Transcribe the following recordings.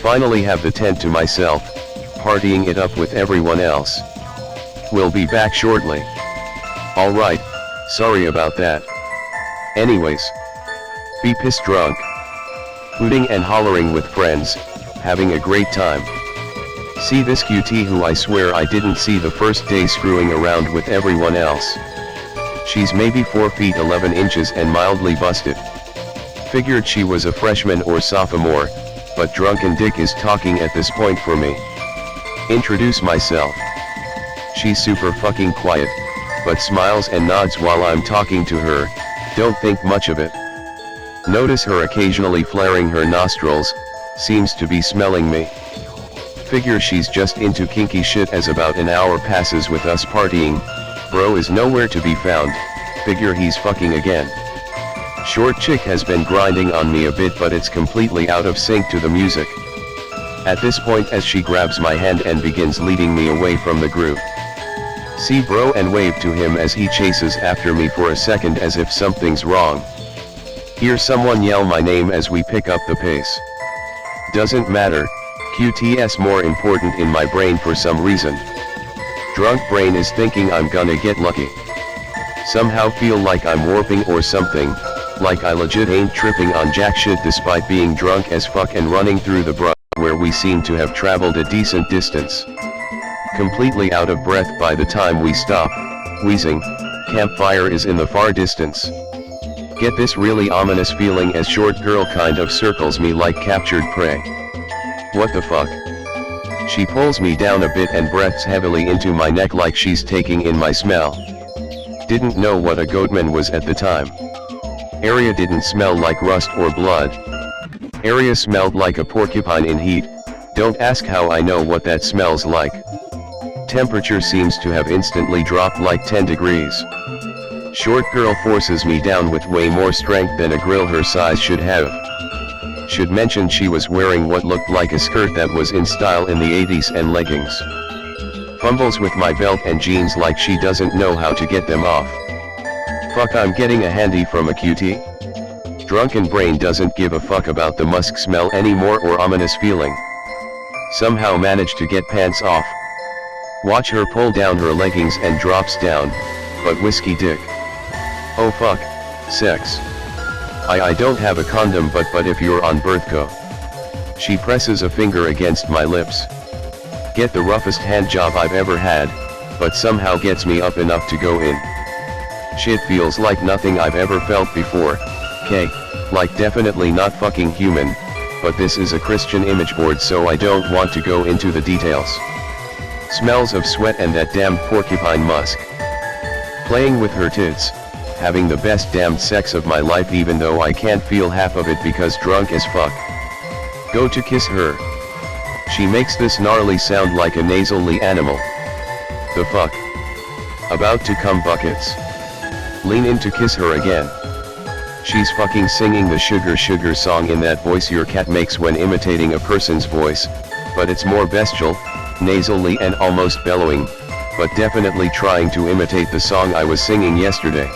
Finally have the tent to myself, partying it up with everyone else. We'll be back shortly. Alright, sorry about that. Anyways. Be pissed drunk. Hooting and hollering with friends, having a great time. See this cutie who I swear I didn't see the first day screwing around with everyone else. She's maybe 4 feet 11 inches and mildly busted. Figured she was a freshman or sophomore, but drunken dick is talking at this point for me. Introduce myself. She's super fucking quiet, but smiles and nods while I'm talking to her, don't think much of it. Notice her occasionally flaring her nostrils, seems to be smelling me. Figure she's just into kinky shit as about an hour passes with us partying, bro is nowhere to be found, figure he's fucking again. Short chick has been grinding on me a bit but it's completely out of sync to the music. At this point as she grabs my hand and begins leading me away from the group. See bro and wave to him as he chases after me for a second as if something's wrong. Hear someone yell my name as we pick up the pace. Doesn't matter, QTS more important in my brain for some reason. Drunk brain is thinking I'm gonna get lucky. Somehow feel like I'm warping or something, like I legit ain't tripping on jack shit despite being drunk as fuck and running through the brush where we seem to have traveled a decent distance. Completely out of breath by the time we stop, wheezing, campfire is in the far distance. Get this really ominous feeling as short girl kind of circles me like captured prey. What the fuck? She pulls me down a bit and breathes heavily into my neck like she's taking in my smell. Didn't know what a goatman was at the time. Area didn't smell like rust or blood. Area smelled like a porcupine in heat, don't ask how I know what that smells like. Temperature seems to have instantly dropped like 10 degrees. Short girl forces me down with way more strength than a grill her size should have. Should mention she was wearing what looked like a skirt that was in style in the 80s and leggings. Fumbles with my belt and jeans like she doesn't know how to get them off. Fuck, I'm getting a handy from a cutie? Drunken brain doesn't give a fuck about the musk smell anymore or ominous feeling. Somehow managed to get pants off. Watch her pull down her leggings and drops down, but whiskey dick. Oh fuck, sex. I don't have a condom but if you're on birth go. She presses a finger against my lips. Get the roughest hand job I've ever had, but somehow gets me up enough to go in. Shit feels like nothing I've ever felt before, like definitely not fucking human, but this is a Christian image board so I don't want to go into the details. Smells of sweat and that damned porcupine musk. Playing with her tits, having the best damned sex of my life even though I can't feel half of it because drunk as fuck. Go to kiss her. She makes this gnarly sound like a nasally animal. The fuck? About to come buckets. Lean in to kiss her again. She's fucking singing the sugar sugar song in that voice your cat makes when imitating a person's voice, but it's more bestial, nasally and almost bellowing, but definitely trying to imitate the song I was singing yesterday.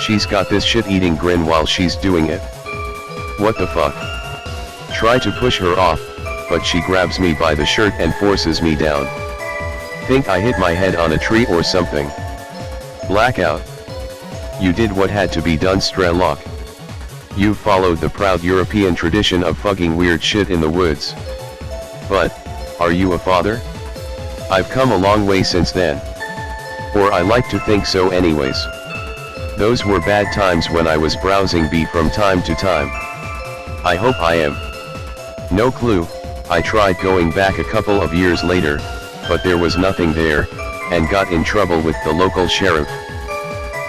She's got this shit-eating grin while she's doing it. What the fuck? Try to push her off, but she grabs me by the shirt and forces me down. Think I hit my head on a tree or something. Blackout. You did what had to be done, Strelok. You followed the proud European tradition of fucking weird shit in the woods. But, are you a father? I've come a long way since then. Or I like to think so anyways. Those were bad times when I was browsing B from time to time. I hope I am. No clue, I tried going back a couple of years later, but there was nothing there, and got in trouble with the local sheriff.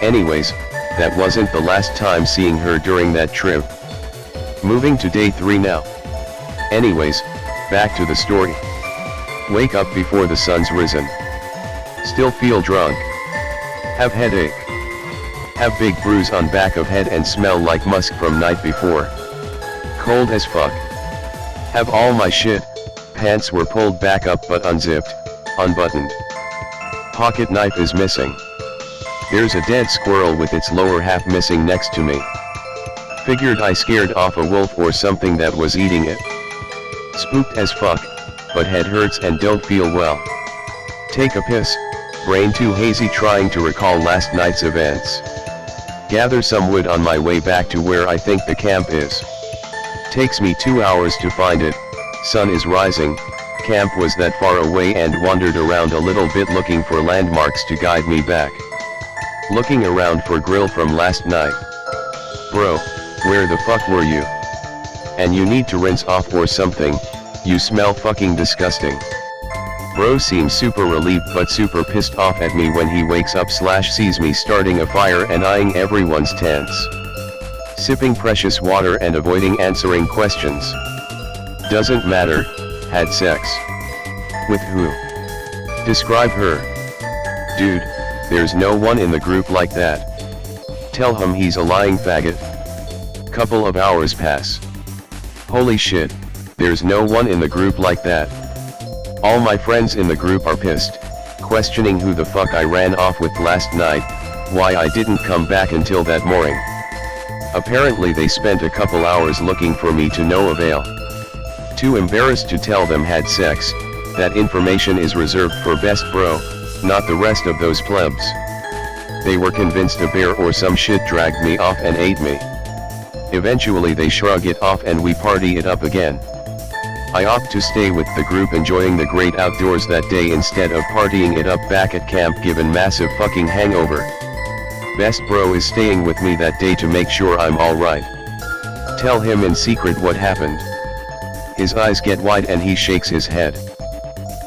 Anyways, that wasn't the last time seeing her during that trip. Moving to day 3 now. Anyways, back to the story. Wake up before the sun's risen. Still feel drunk. Have headache. Have big bruise on back of head and smell like musk from night before. Cold as fuck. Have all my shit, pants were pulled back up but unzipped, unbuttoned. Pocket knife is missing. There's a dead squirrel with its lower half missing next to me. Figured I scared off a wolf or something that was eating it. Spooked as fuck, but head hurts and don't feel well. Take a piss, brain too hazy trying to recall last night's events. Gather some wood on my way back to where I think the camp is. Takes me 2 hours to find it, sun is rising, camp was that far away and wandered around a little bit looking for landmarks to guide me back. Looking around for grill from last night. Bro, where the fuck were you? And you need to rinse off or something, you smell fucking disgusting. Bro seems super relieved but super pissed off at me when he wakes up / sees me starting a fire and eyeing everyone's tents. Sipping precious water and avoiding answering questions. Doesn't matter, had sex. With who? Describe her. Dude, there's no one in the group like that. Tell him he's a lying faggot. Couple of hours pass. Holy shit, there's no one in the group like that. All my friends in the group are pissed, questioning who the fuck I ran off with last night, why I didn't come back until that morning. Apparently they spent a couple hours looking for me to no avail. Too embarrassed to tell them had sex, that information is reserved for best bro, not the rest of those plebs. They were convinced a bear or some shit dragged me off and ate me. Eventually they shrug it off and we party it up again. I opt to stay with the group enjoying the great outdoors that day instead of partying it up back at camp given massive fucking hangover. Best bro is staying with me that day to make sure I'm alright. Tell him in secret what happened. His eyes get wide and he shakes his head.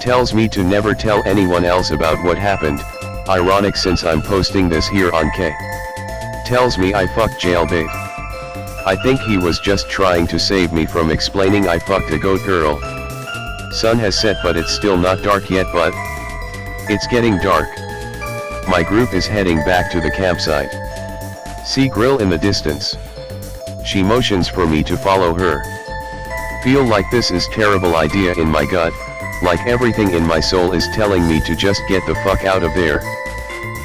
Tells me to never tell anyone else about what happened, ironic since I'm posting this here on K. Tells me I fucked jailbait. I think he was just trying to save me from explaining I fucked a goat girl. Sun has set but it's still not dark yet but it's getting dark. My group is heading back to the campsite. See grill in the distance. She motions for me to follow her. Feel like this is terrible idea in my gut, like everything in my soul is telling me to just get the fuck out of there.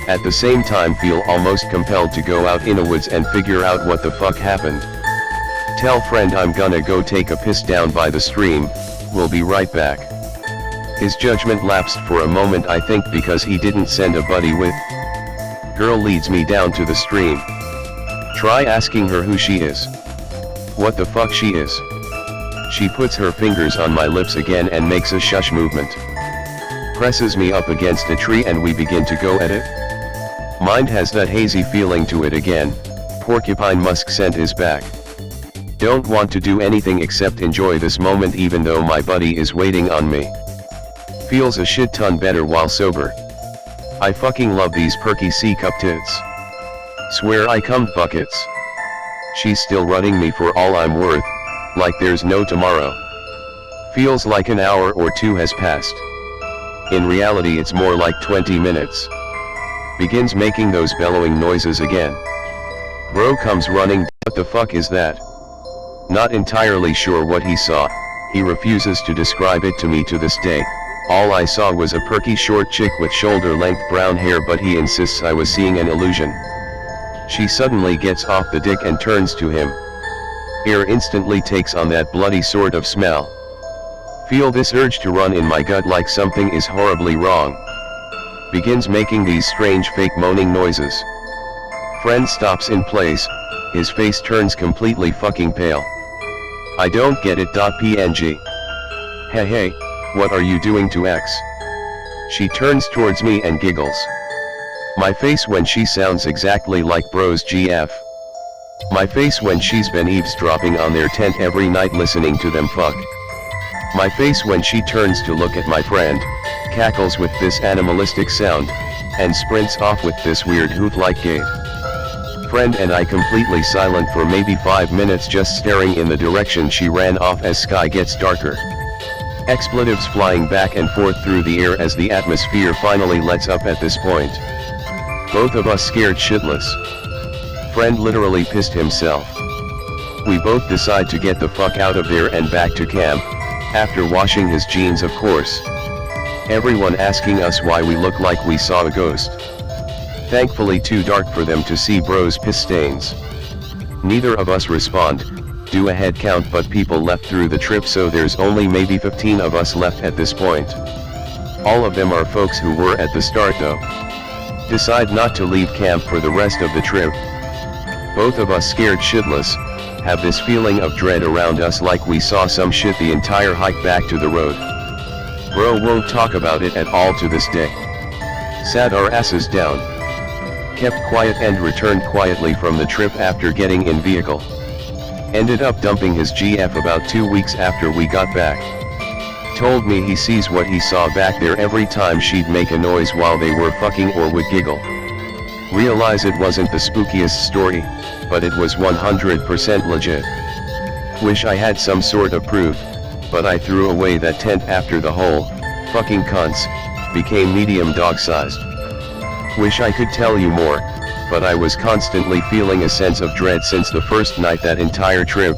At the same time feel almost compelled to go out in the woods and figure out what the fuck happened. Tell friend I'm gonna go take a piss down by the stream, we'll be right back. His judgment lapsed for a moment I think because he didn't send a buddy with. Girl leads me down to the stream. Try asking her who she is. What the fuck she is. She puts her fingers on my lips again and makes a shush movement. Presses me up against a tree and we begin to go at it. Mind has that hazy feeling to it again, porcupine musk scent is back. Don't want to do anything except enjoy this moment even though my buddy is waiting on me. Feels a shit ton better while sober. I fucking love these perky C-cup tits. Swear I cummed buckets. She's still running me for all I'm worth, like there's no tomorrow. Feels like an hour or two has passed. In reality it's more like 20 minutes. Begins making those bellowing noises again. Bro comes running, what the fuck is that? Not entirely sure what he saw, he refuses to describe it to me to this day. All I saw was a perky short chick with shoulder-length brown hair but he insists I was seeing an illusion. She suddenly gets off the dick and turns to him. Air instantly takes on that bloody sort of smell. Feel this urge to run in my gut like something is horribly wrong. Begins making these strange fake moaning noises. Friend stops in place, his face turns completely fucking pale. I don't get it. PNG. Hey, what are you doing to X? She turns towards me and giggles. My face when she sounds exactly like bro's GF. My face when she's been eavesdropping on their tent every night listening to them fuck. My face when she turns to look at my friend, cackles with this animalistic sound, and sprints off with this weird hoot-like gait. Friend and I completely silent for maybe 5 minutes just staring in the direction she ran off as sky gets darker. Expletives flying back and forth through the air as the atmosphere finally lets up at this point. Both of us scared shitless. Friend literally pissed himself. We both decide to get the fuck out of there and back to camp, after washing his jeans of course. Everyone asking us why we look like we saw a ghost. Thankfully too dark for them to see bro's piss stains. Neither of us respond, do a head count, but people left through the trip, so there's only maybe 15 of us left at this point. All of them are folks who were at the start though. Decide not to leave camp for the rest of the trip. Both of us scared shitless, have this feeling of dread around us like we saw some shit the entire hike back to the road. Bro won't talk about it at all to this day. Sat our asses down. Kept quiet and returned quietly from the trip after getting in vehicle. Ended up dumping his GF about 2 weeks after we got back. Told me he sees what he saw back there every time she'd make a noise while they were fucking or would giggle. Realize it wasn't the spookiest story, but it was 100% legit. Wish I had some sort of proof, but I threw away that tent after the whole fucking cunts became medium dog-sized. Wish I could tell you more, but I was constantly feeling a sense of dread since the first night that entire trip,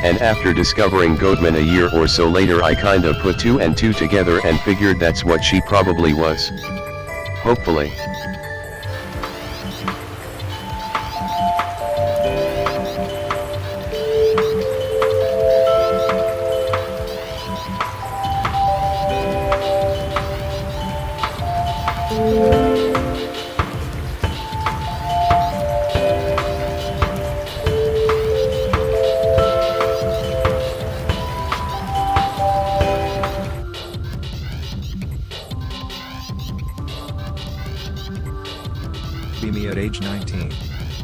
and after discovering Goatman a year or so later I kinda put 2 and 2 together and figured that's what she probably was. Hopefully. Be me at age 19.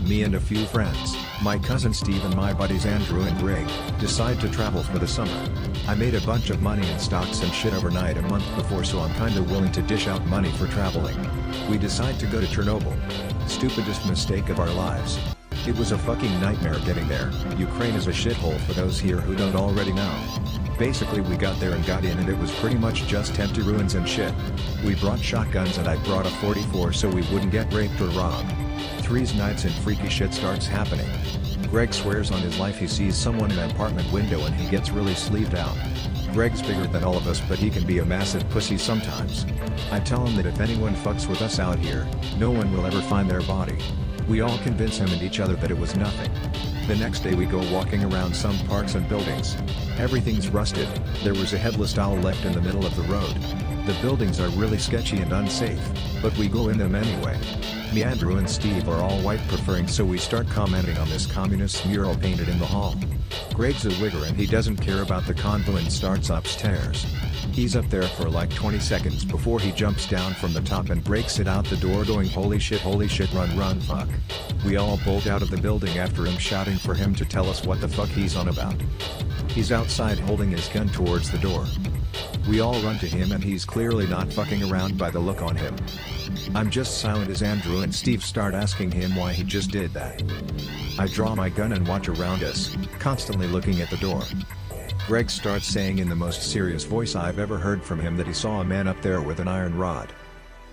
Me and a few friends, my cousin Steve and my buddies Andrew and Greg, decide to travel for the summer. I made a bunch of money in stocks and shit overnight a month before, so I'm kinda willing to dish out money for traveling. We decide to go to Chernobyl. Stupidest mistake of our lives. It was a fucking nightmare getting there. Ukraine is a shithole for those here who don't already know. Basically we got there and got in and it was pretty much just empty ruins and shit. We brought shotguns and I brought a 44 so we wouldn't get raped or robbed. 3's nights and freaky shit starts happening. Greg swears on his life he sees someone in an apartment window and he gets really sleeved out. Greg's bigger than all of us, but he can be a massive pussy sometimes. I tell him that if anyone fucks with us out here, no one will ever find their body. We all convince him and each other that it was nothing. The next day we go walking around some parks and buildings. Everything's rusted, there was a headless owl left in the middle of the road. The buildings are really sketchy and unsafe, but we go in them anyway. Me, Andrew and Steve are all white preferring, so we start commenting on this communist mural painted in the hall. Greg's a wigger and he doesn't care about the convo and starts upstairs. He's up there for like 20 seconds before he jumps down from the top and breaks it out the door going holy shit, run fuck. We all bolt out of the building after him, shouting for him to tell us what the fuck he's on about. He's outside holding his gun towards the door. We all run to him and he's clearly not fucking around by the look on him. I'm just silent as Andrew and Steve start asking him why he just did that. I draw my gun and watch around us, constantly looking at the door. Greg starts saying in the most serious voice I've ever heard from him that he saw a man up there with an iron rod.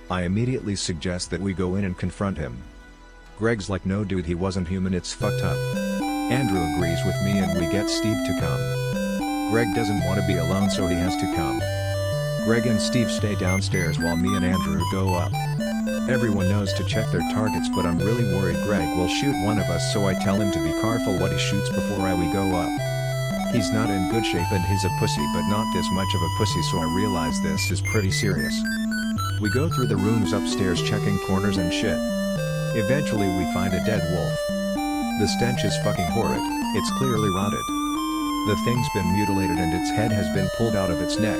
I immediately suggest that we go in and confront him. Greg's like, no dude, he wasn't human, it's fucked up. Andrew agrees with me and we get Steve to come. Greg doesn't want to be alone, so he has to come. Greg and Steve stay downstairs while me and Andrew go up. Everyone knows to check their targets, but I'm really worried Greg will shoot one of us, so I tell him to be careful what he shoots before we go up. He's not in good shape and he's a pussy, but not this much of a pussy, so I realize this is pretty serious. We go through the rooms upstairs checking corners and shit. Eventually we find a dead wolf. The stench is fucking horrid, it's clearly rotted. The thing's been mutilated and its head has been pulled out of its neck.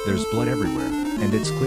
There's blood everywhere, and it's clear